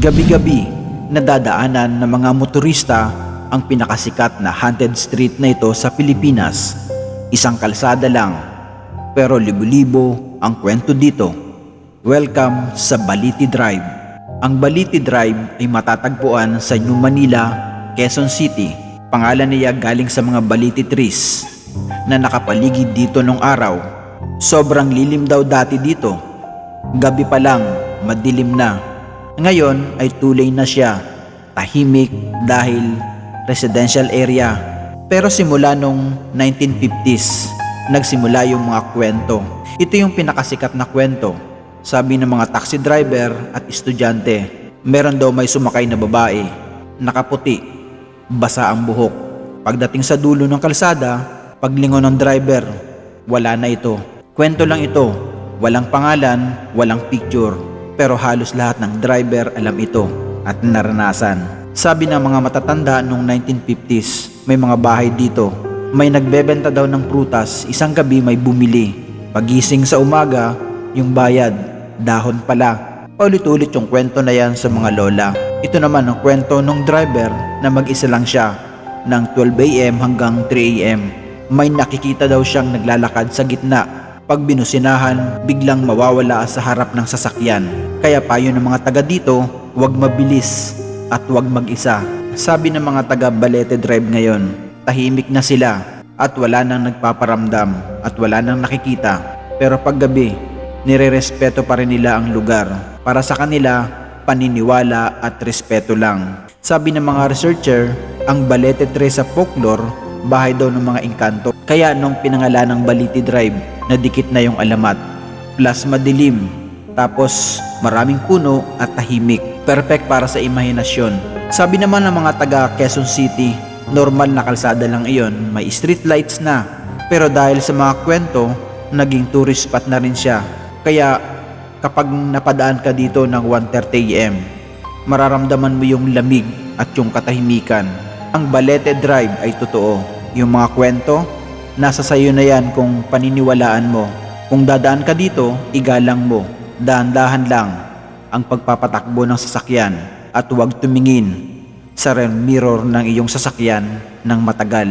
Gabi-gabi, nadadaanan ng mga motorista ang pinakasikat na haunted street na ito sa Pilipinas. Isang kalsada lang, pero libo-libo ang kwento dito. Welcome sa Baliti Drive. Ang Baliti Drive ay matatagpuan sa New Manila, Quezon City. Pangalan niya galing sa mga baliti trees na nakapaligid dito nung araw. Sobrang lilim daw dati dito. Gabi pa lang, madilim na. Ngayon ay tulay na siya, tahimik dahil residential area. Pero simula nung 1950s, nagsimula yung mga kwento. Ito yung pinakasikat na kwento. Sabi ng mga taxi driver at estudyante, meron daw may sumakay na babae, nakaputi, basa ang buhok. Pagdating sa dulo ng kalsada, paglingon ng driver, wala na ito. Kwento lang ito, walang pangalan, walang picture. Pero halos lahat ng driver alam ito at naranasan. Sabi ng mga matatanda noong 1950s, may mga bahay dito. May nagbebenta daw ng prutas, isang gabi may bumili. Pagising sa umaga, yung bayad, dahon pala. Paulit-ulit yung kwento na yan sa mga lola. Ito naman ang kwento ng driver na mag-isa lang siya ng 12 AM hanggang 3 AM. May nakikita daw siyang naglalakad sa gitna. Pag binusinahan, biglang mawawala sa harap ng sasakyan. Kaya payo ng mga taga dito, huwag mabilis at huwag mag-isa. Sabi ng mga taga Balete Drive ngayon, tahimik na sila at wala nang nagpaparamdam at wala nang nakikita. Pero pag gabi, nirerespeto pa rin nila ang lugar. Para sa kanila, paniniwala at respeto lang. Sabi ng mga researcher, ang Balete Drive sa folklore, bahay daw ng mga engkanto. Kaya nung pinangalan ng Baliti Drive, nadikit na yung alamat. Plus madilim, tapos maraming puno at tahimik. Perfect para sa imahinasyon. Sabi naman ng mga taga Quezon City, normal na kalsada lang iyon, may street lights na. Pero dahil sa mga kwento, naging tourist spot na rin siya. Kaya kapag napadaan ka dito ng 1:30 AM, mararamdaman mo yung lamig at yung katahimikan. Ang Balete Drive ay totoo. Yung mga kwento, nasa sayo na yan kung paniniwalaan mo. Kung dadaan ka dito, igalang mo. Dahan-dahan lang ang pagpapatakbo ng sasakyan at huwag tumingin sa rear mirror ng iyong sasakyan ng matagal.